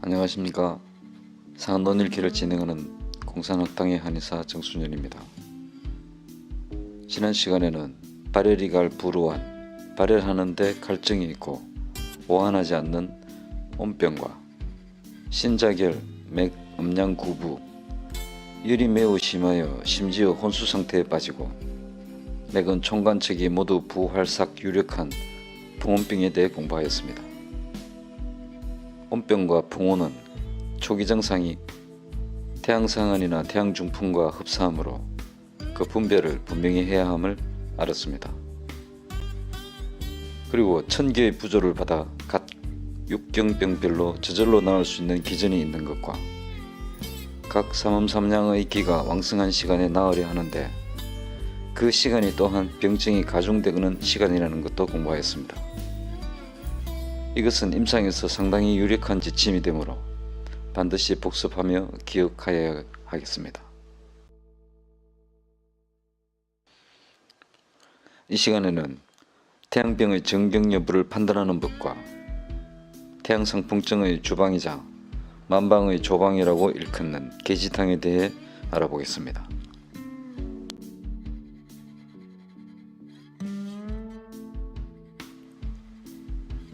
안녕하십니까. 상한논일기를 진행하는 공산학당의 한의사 정순현입니다. 지난 시간에는 발열이 갈 불우한, 발열하는데 갈증이 있고 오한하지 않는 온병과 신자결, 맥, 음양 구부, 열이 매우 심하여 심지어 혼수 상태에 빠지고 맥은 총관측이 모두 부활삭 유력한 풍온병에 대해 공부하였습니다. 온병과 풍온은 초기 증상이 태양상흔이나 태양중풍과 흡사하므로 그 분별을 분명히 해야 함을 알았습니다. 그리고 1000개의 부조를 받아 각 육경병별로 저절로 나올 수 있는 기전이 있는 것과 각 삼음삼량의 기가 왕성한 시간에 나으려 하는데 그 시간이 또한 병증이 가중되는 시간이라는 것도 공부하였습니다. 이것은 임상에서 상당히 유력한 지침이 되므로 반드시 복습하며 기억하여야 하겠습니다. 이 시간에는 태양병의 정경 여부를 판단하는 법과 태양상풍증의 주방이자 만방의 조방이라고 일컫는 계지탕에 대해 알아보겠습니다.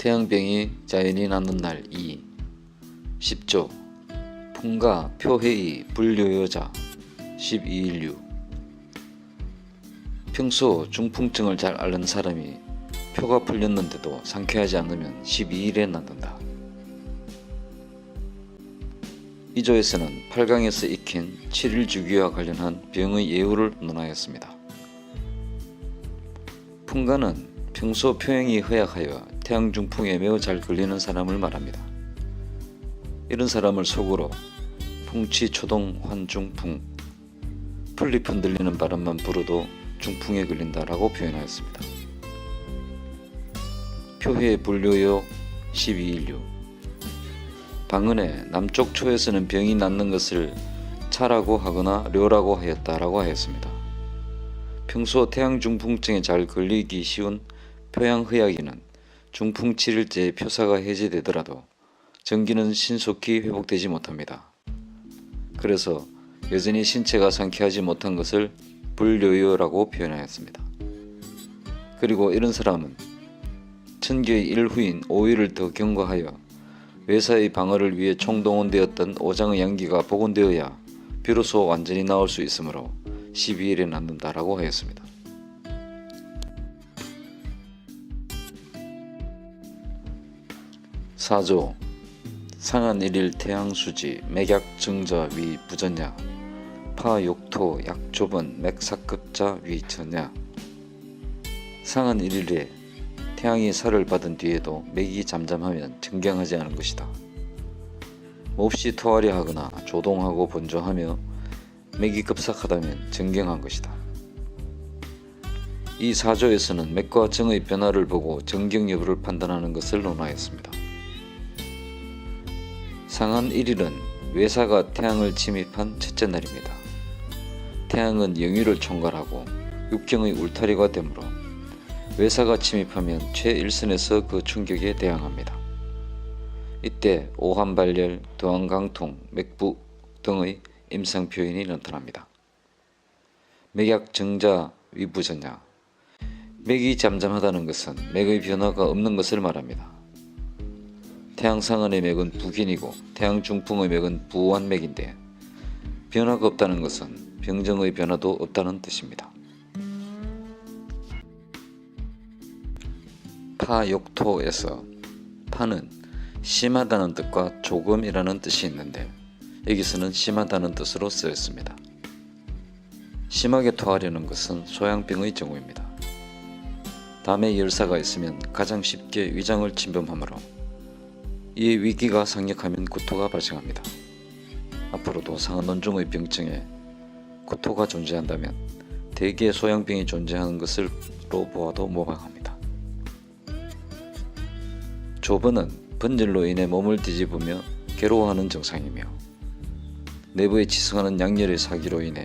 태양병이 자연이 낫는 날 2. 10조 풍가 표해이 불요요자 12일류. 평소 중풍증을 잘 앓는 사람이 표가 풀렸는데도 상쾌하지 않으면 12일에 낫는다. 이 조에서는 8강에서 익힌 7일 주기와 관련한 병의 예후를 논하였습니다. 풍가는 평소 표행이 허약하여 태양중풍에 매우 잘 걸리는 사람을 말합니다. 이런 사람을 속으로 풍치 초동 환중풍, 풀잎 흔들리는 바람만 불어도 중풍에 걸린다라고 표현하였습니다. 표해 불요요 12일류. 방은의 남쪽 초에서는 병이 낫는 것을 차라고 하거나 료라고 하였다라고 하였습니다. 평소 태양중풍증에 잘 걸리기 쉬운 표양허약이는 중풍 7일째에 표사가 해제되더라도 전기는 신속히 회복되지 못합니다. 그래서 여전히 신체가 상쾌하지 못한 것을 불요요라고 표현하였습니다. 그리고 이런 사람은 천계의 일 후인 5일을 더 경과하여 외사의 방어를 위해 총동원되었던 오장의 양기가 복원되어야 비로소 완전히 나을 수 있으므로 12일에 낫는다라고 하였습니다. 사조 상한 1일 태양수지 맥약증자 위 부전야 파욕토 약조번 맥사급자 위 전야. 상한 1일에 태양이 살을 받은 뒤에도 맥이 잠잠하면 정경하지 않은 것이다. 몹시 토하려 하거나 조동하고 번조하며 맥이 급삭하다면 정경한 것이다. 이 사조에서는 맥과 정의 변화를 보고 정경 여부를 판단하는 것을 논하였습니다. 상한 1일은 외사가 태양을 침입한 첫째 날입니다. 태양은 영유를 총괄하고 육경의 울타리가 되므로 외사가 침입하면 최일선에서 그 충격에 대항합니다. 이때 오한발열, 두한강통, 맥부 등의 임상 표현이 나타납니다. 맥약정자 위부전야. 맥이 잠잠하다는 것은 맥의 변화가 없는 것을 말합니다. 태양상흔의 맥은 부긴이고 태양중풍의 맥은 부완맥인데 변화가 없다는 것은 병정의 변화도 없다는 뜻입니다. 파욕토에서 파는 심하다는 뜻과 조금이라는 뜻이 있는데 여기서는 심하다는 뜻으로 쓰였습니다. 심하게 토하려는 것은 소양병의 경우입니다. 담에 열사가 있으면 가장 쉽게 위장을 침범하므로 이 위기가 상력하면 구토가 발생합니다. 앞으로도 상한논중의 병증에 구토가 존재한다면 대개 소양병이 존재하는 것으로 보아도 무방합니다. 조번은 번열로 인해 몸을 뒤집으며 괴로워하는 증상이며 내부에 치성하는 양열의 사기로 인해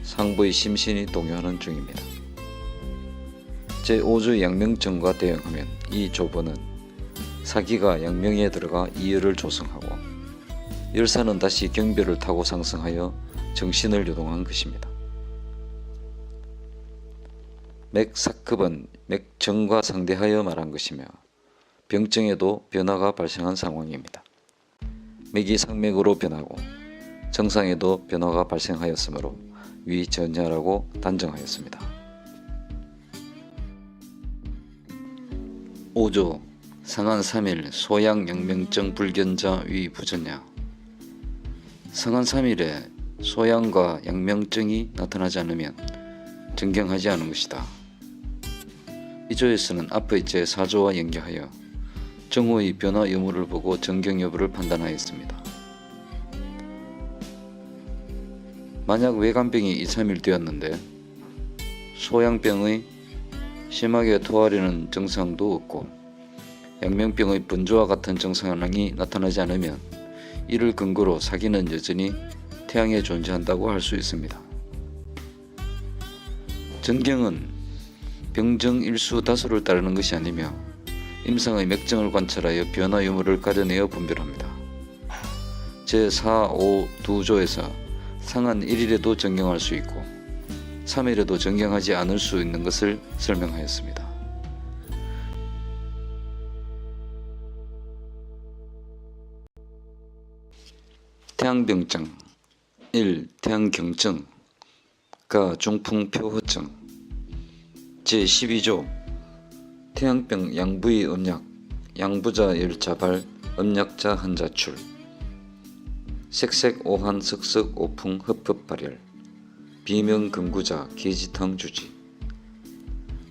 상부의 심신이 동요하는 중입니다. 제5주 양명증과 대응하면 이 조번은 사기가 양명에 들어가 이열을 조성하고 열사는 다시 경별을 타고 상승하여 정신을 요동한 것입니다. 맥사급은 맥정과 상대하여 말한 것이며 병증에도 변화가 발생한 상황입니다. 맥이 상맥으로 변하고 정상에도 변화가 발생하였으므로 위전야라고 단정하였습니다. 5조 상한 3일 소양 양명증 불견자 위부전야. 상한 3일에 소양과 양명증이 나타나지 않으면 정경하지 않은 것이다. 이 조에서는 앞의 제4조와 연계하여 정후의 변화 여부를 보고 정경 여부를 판단하였습니다. 만약 외간병이 2, 3일 되었는데 소양병의 심하게 토하려는 증상도 없고 양명병의 분조와 같은 증상이 나타나지 않으면 이를 근거로 사기는 여전히 태양에 존재한다고 할 수 있습니다. 정경은 병정 일수 다수를 따르는 것이 아니며 임상의 맥증을 관찰하여 변화 유무를 가려내어 분별합니다. 제4, 5 두 조에서 상한 1일에도 정경할 수 있고 3일에도 정경하지 않을 수 있는 것을 설명하였습니다. 태양병증 1. 태양경증 가 중풍표허증 제12조 태양병 양부의 음약 양부자 열자발 음약자 한자출 색색 오한 석석 오풍 흡흡 발열 비명 금구자 계지탕 주지.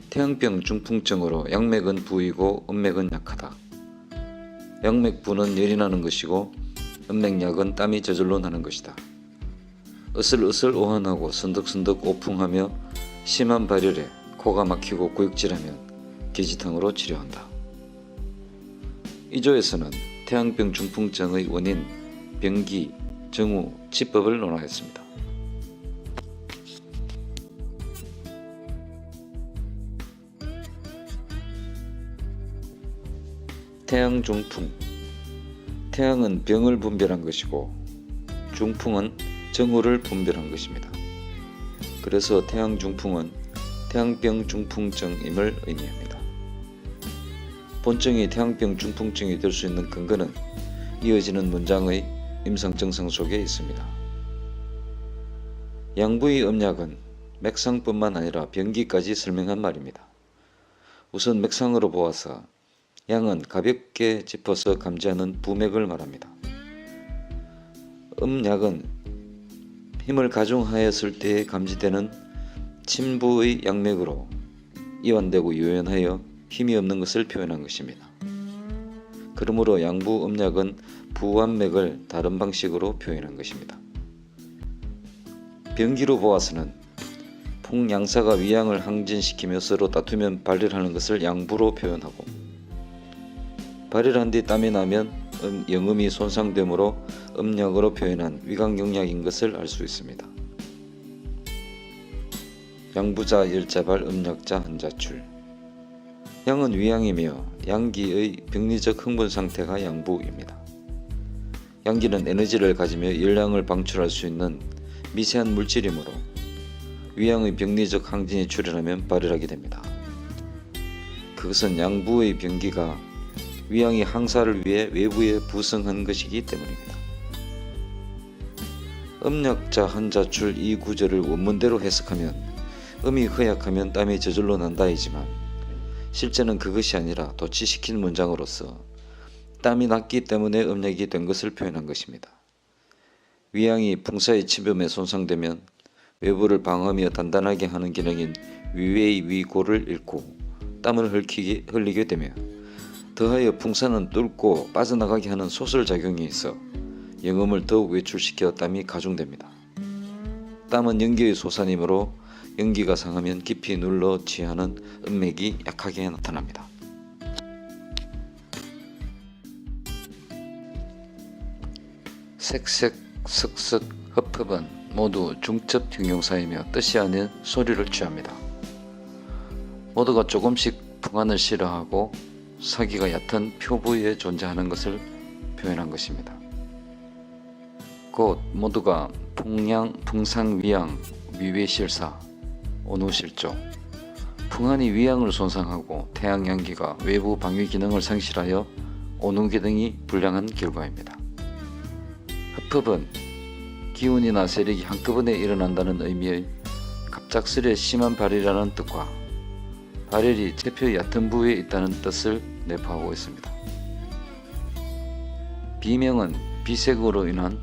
태양병 중풍증으로 양맥은 부이고 음맥은 약하다. 양맥 부는 열이 나는 것이고 음맥약은 땀이 저절로 나는 것이다. 으슬으슬 오한하고 선득선득 오풍하며 심한 발열에 코가 막히고 구역질하면 계지탕으로 치료한다. 이 조에서는 태양병 중풍증의 원인, 병기, 정후, 치법을 논하였습니다. 태양 중풍. 태양은 병을 분별한 것이고 중풍은 정후를 분별한 것입니다. 그래서 태양 중풍은 태양병 중풍증임을 의미합니다. 본증이 태양병 중풍증이 될 수 있는 근거는 이어지는 문장의 임상증상 속에 있습니다. 양부의 음약은 맥상뿐만 아니라 병기까지 설명한 말입니다. 우선 맥상으로 보아서 양은 가볍게 짚어서 감지하는 부맥을 말합니다. 음약은 힘을 가중하였을 때 감지되는 침부의 양맥으로 이완되고 요연하여 힘이 없는 것을 표현한 것입니다. 그러므로 양부 음약은 부완맥을 다른 방식으로 표현한 것입니다. 병기로 보아서는 풍양사가 위양을 항진시키며 서로 다투면 발열하는 것을 양부로 표현하고 발열한 뒤 땀이 나면 영음이 손상되므로 음약으로 표현한 위강용약인 것을 알 수 있습니다. 양부자 열자발 음약자 한자출. 양은 위양이며 양기의 병리적 흥분 상태가 양부입니다. 양기는 에너지를 가지며 열량을 방출할 수 있는 미세한 물질이므로 위양의 병리적 항진이 출현하면 발열하게 됩니다. 그것은 양부의 병기가 위양이 항사를 위해 외부에 부성한 것이기 때문입니다. 음약자 한자출 이 구절을 원문대로 해석하면 음이 허약하면 땀이 저절로 난다이지만 실제는 그것이 아니라 도치시킨 문장으로서 땀이 났기 때문에 음약이 된 것을 표현한 것입니다. 위양이 풍사의 침범에 손상되면 외부를 방어하며 단단하게 하는 기능인 위외의 위고를 잃고 땀을 흘리게 되며 더하여 풍사는 뚫고 빠져나가게 하는 소설작용이 있어 영음을 더욱 외출시켜 땀이 가중됩니다. 땀은 연기의 소산이므로 연기가 상하면 깊이 눌러 취하는 음맥이 약하게 나타납니다. 색색, 석석, 흡흡은 모두 중첩 형용사이며 뜻이 아닌 소리를 취합니다. 모두가 조금씩 풍한을 싫어하고 사기가 얕은 표부에 존재하는 것을 표현한 것입니다. 곧 모두가 풍상위양, 위외실사, 온우실조, 풍한이 위양을 손상하고 태양양기가 외부 방위 기능을 상실하여 온우 기능이 불량한 결과입니다. 흡흡은 기운이나 세력이 한꺼번에 일어난다는 의미의 갑작스레 심한 발열이라는 뜻과 발열이 체표 얕은 부위에 있다는 뜻을 내포하고 있습니다. 비명은 비색으로 인한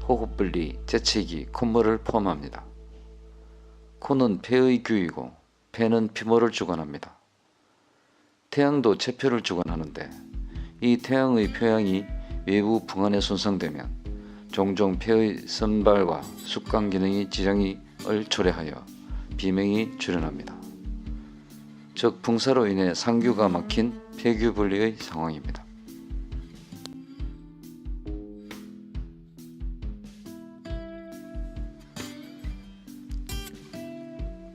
호흡분리, 재채기, 콧물을 포함합니다. 코는 폐의 규이고 폐는 피모를 주관합니다. 태양도 체표를 주관하는데 이 태양의 표양이 외부 풍한에 손상되면 종종 폐의 선발과 숙강 기능이 지장을 초래하여 비명이 출현합니다. 즉 풍사로 인해 상규가 막힌 폐규 분리의 상황입니다.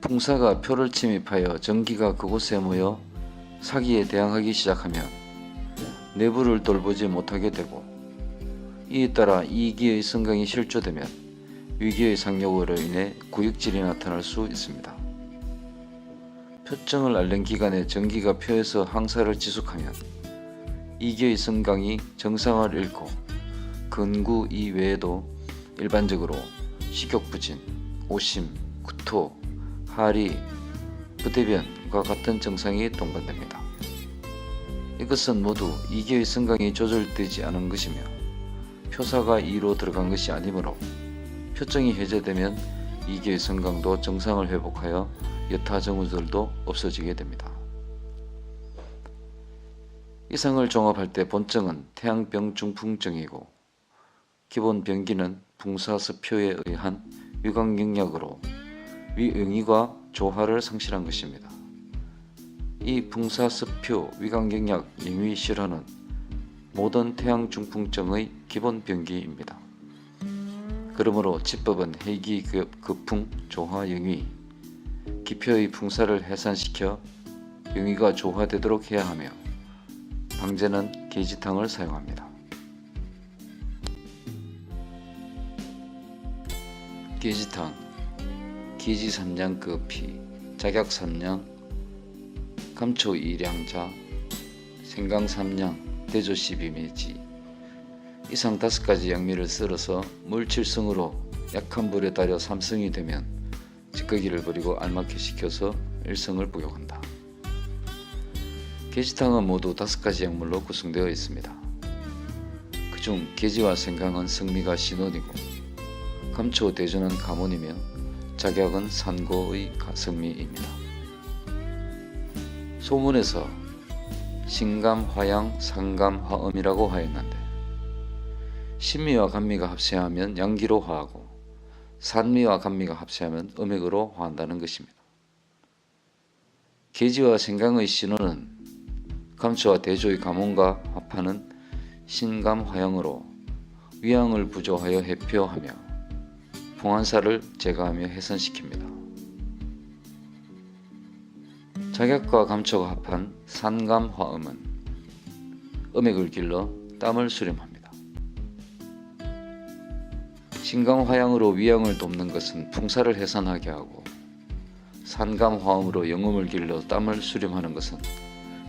풍사가 표를 침입하여 전기가 그곳에 모여 사기에 대항하기 시작하면 내부를 돌보지 못하게 되고, 이에 따라 이기의 성강이 실조되면 위기의 상력으로 인해 구역질이 나타날 수 있습니다. 표정을 앓는 기간에 전기가 표에서 항사를 지속하면 이기의 성강이 정상을 잃고 근구 이외에도 일반적으로 식욕부진, 오심, 구토, 하리, 부대변과 같은 증상이 동반됩니다. 이것은 모두 이기의 성강이 조절되지 않은 것이며 표사가 이로 들어간 것이 아니므로 표정이 해제되면 이기의 성강도 정상을 회복하여 여타 정우들도 없어지게 됩니다. 이상을 종합할 때 본증은 태양병 중풍증이고 기본 병기는 풍사섭표에 의한 위강경약으로 위응이과 조화를 상실한 것입니다. 이 풍사섭표 위강경약 영위실화는 모든 태양중풍증의 기본 병기입니다. 그러므로 치법은 해기 급풍 조화 영위, 기표의 풍사를 해산시켜 영위가 조화되도록 해야 하며 방제는 계지탕을 사용합니다. 계지탕, 기지삼량급피, 작약삼량, 감초이량자, 생강삼량, 대조시비매지 이상 5가지 양미를 썰어서 물칠성으로 약한 불에 달여 3성이 되면 찌꺼기를 버리고 알맞게 식혀서 1성을 복용한다. 계지탕은 모두 5가지 약물로 구성되어 있습니다. 그중 계지와 생강은 성미가 신원이고 감초, 대조는 가몬이며 작약은 산고의 성미입니다. 소문에서 신감, 화양, 상감, 화음이라고 하였는데 신미와 감미가 합세하면 양기로 화하고 산미와 감미가 합세하면 음액으로 화한다는 것입니다. 계지와 생강의 신호는 감초와 대조의 가몬과 합하는 신감, 화양으로 위양을 부조하여 해표하며 풍한사를 제거하며 해산시킵니다. 작약과 감초가 합한 산감화음은 음액을 길러 땀을 수렴합니다. 신감화양으로 위양을 돕는 것은 풍사를 해산하게 하고 산감화음으로 영음을 길러 땀을 수렴하는 것은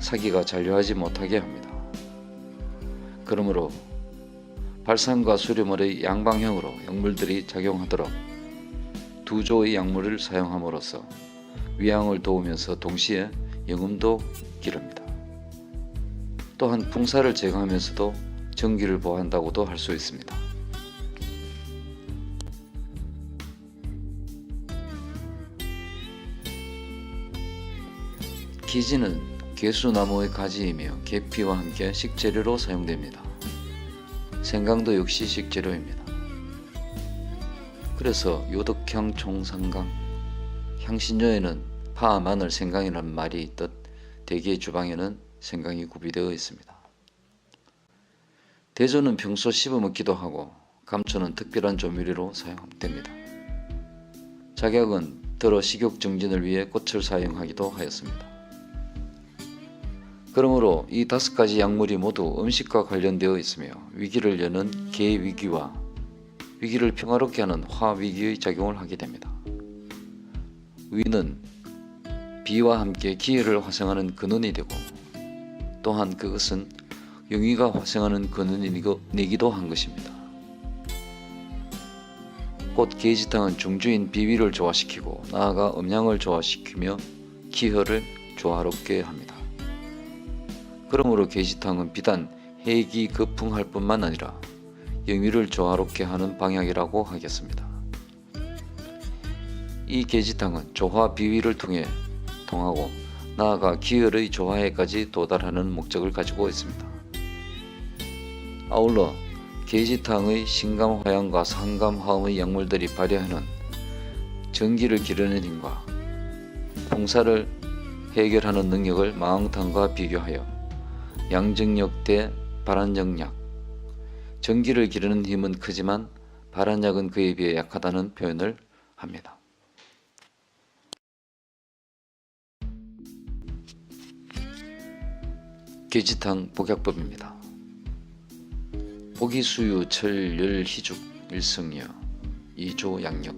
사기가 잔류하지 못하게 합니다. 그러므로 발산과 수렴을의 양방향으로 약물들이 작용하도록 두 조의 약물을 사용함으로써 위양을 도우면서 동시에 영음도 기릅니다. 또한 풍사를 제거하면서도 전기를 보호한다고도 할 수 있습니다. 기지는 개수나무의 가지이며 계피와 함께 식재료로 사용됩니다. 생강도 역시 식재료입니다. 그래서 요덕향 총상강, 향신료에는 파, 마늘, 생강이라는 말이 있듯 대개 주방에는 생강이 구비되어 있습니다. 대조는 평소 씹어 먹기도 하고 감초는 특별한 조미료로 사용됩니다. 작약은 들어 식욕 정진을 위해 꽃을 사용하기도 하였습니다. 그러므로 이 5가지 약물이 모두 음식과 관련되어 있으며 위기를 여는 계위기와 위기를 평화롭게 하는 화위기의 작용을 하게 됩니다. 위는 비와 함께 기회를 화생하는 근원이 되고 또한 그것은 용의가 화생하는 근원이기도 한 것입니다. 곧 계지탕은 중주인 비위를 조화시키고 나아가 음양을 조화시키며 기혈을 조화롭게 합니다. 그러므로 계지탕은 비단 해기 거풍할 뿐만 아니라 영위를 조화롭게 하는 방향이라고 하겠습니다. 이 계지탕은 조화 비위를 통하고 나아가 기혈의 조화에까지 도달하는 목적을 가지고 있습니다. 아울러 계지탕의 신감화양과 상감화음의 약물들이 발휘하는 전기를 기르는 힘과 풍사를 해결하는 능력을 마왕탕과 비교하여 양정력 대 발한정약, 전기를 기르는 힘은 크지만 발한약은 그에 비해 약하다는 표현을 합니다. 계지탕 복약법입니다. 복이수유 철열 희죽 일성여 2조 양력.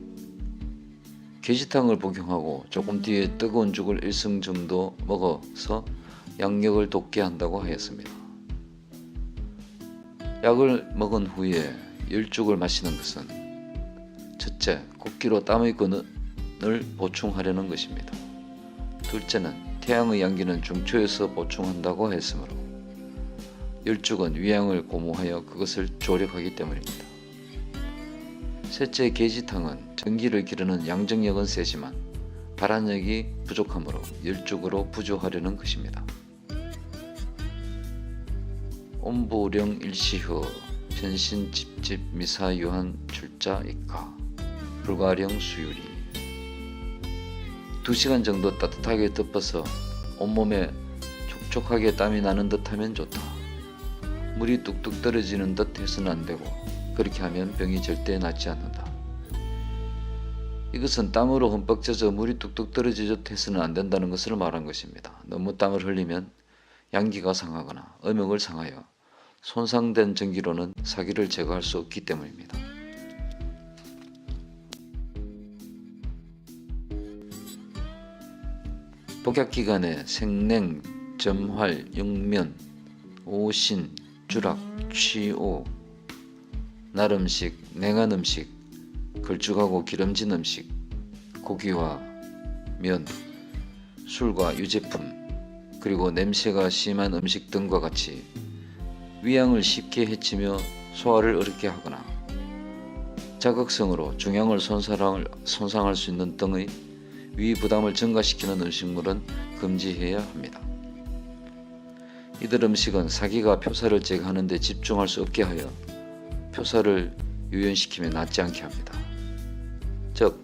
계지탕을 복용하고 조금 뒤에 뜨거운 죽을 1승 정도 먹어서 양력을 돋게 한다고 하였습니다. 약을 먹은 후에 열죽을 마시는 것은 첫째, 걷기로 땀의 근원을 보충하려는 것입니다. 둘째는 태양의 양기는 중초에서 보충한다고 했으므로 열죽은 위양을 고무하여 그것을 조력하기 때문입니다. 셋째, 계지탕은 전기를 기르는 양정력은 세지만 발한력이 부족하므로 열죽으로 부조하려는 것입니다. 옴부령 일시허 변신 집집 미사유한 출자 입가 불가령 수유리. 2시간 정도 따뜻하게 덮어서 온몸에 촉촉하게 땀이 나는 듯 하면 좋다. 물이 뚝뚝 떨어지는 듯 해서는 안되고 그렇게 하면 병이 절대 낫지 않는다. 이것은 땀으로 흠뻑 젖어 물이 뚝뚝 떨어지듯 해서는 안된다는 것을 말한 것입니다. 너무 땀을 흘리면 양기가 상하거나 음역을 상하여 손상된 전기로는 사기를 제거할 수 없기 때문입니다. 복약기간에 생냉, 점활, 육면, 오신, 주락, 취오, 날음식, 냉한 음식, 걸쭉하고 기름진 음식, 고기와 면, 술과 유제품, 그리고 냄새가 심한 음식 등과 같이 위양을 쉽게 해치며 소화를 어렵게 하거나 자극성으로 중양을 손상할 수 있는 등의 위 부담을 증가시키는 음식물은 금지해야 합니다. 이들 음식은 사기가 표사를 제거하는 데 집중할 수 없게 하여 표사를 유연시키며 낫지 않게 합니다. 즉,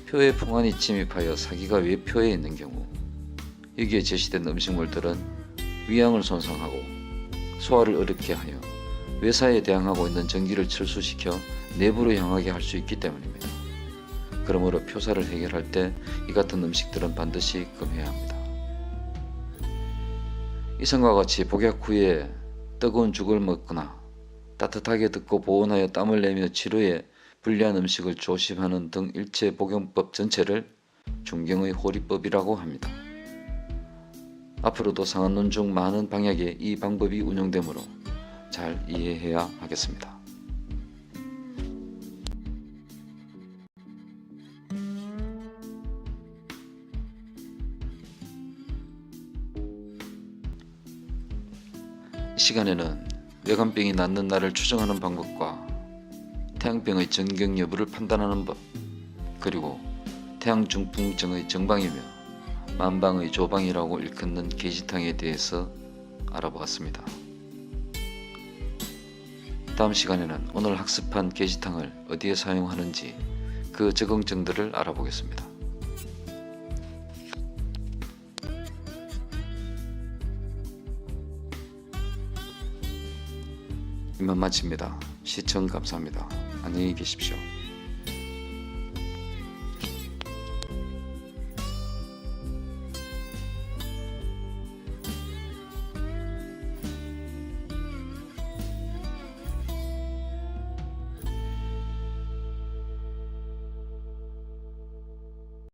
표에 풍한이 침입하여 사기가 외표에 있는 경우 여기에 제시된 음식물들은 위양을 손상하고 소화를 어렵게 하여 외사에 대항하고 있는 전기를 철수시켜 내부로 향하게 할 수 있기 때문입니다. 그러므로 표사를 해결할 때 이 같은 음식들은 반드시 금해야 합니다. 이상과 같이 복약 후에 뜨거운 죽을 먹거나 따뜻하게 듣고 보온하여 땀을 내며 치료에 불리한 음식을 조심하는 등 일체 복용법 전체를 중경의 호리법이라고 합니다. 앞으로도 상한론 중 많은 방약에 이 방법이 운용되므로 잘 이해해야 하겠습니다. 이 시간에는 외간병이 낫는 날을 추정하는 방법과 태양병의 전경 여부를 판단하는 법, 그리고 태양중풍증의 정방이며 만방의 조방이라고 일컫는 계지탕에 대해서 알아보았습니다. 다음 시간에는 오늘 학습한 계지탕을 어디에 사용하는지 그 적응증들을 알아보겠습니다. 이만 마칩니다. 시청 감사합니다. 안녕히 계십시오.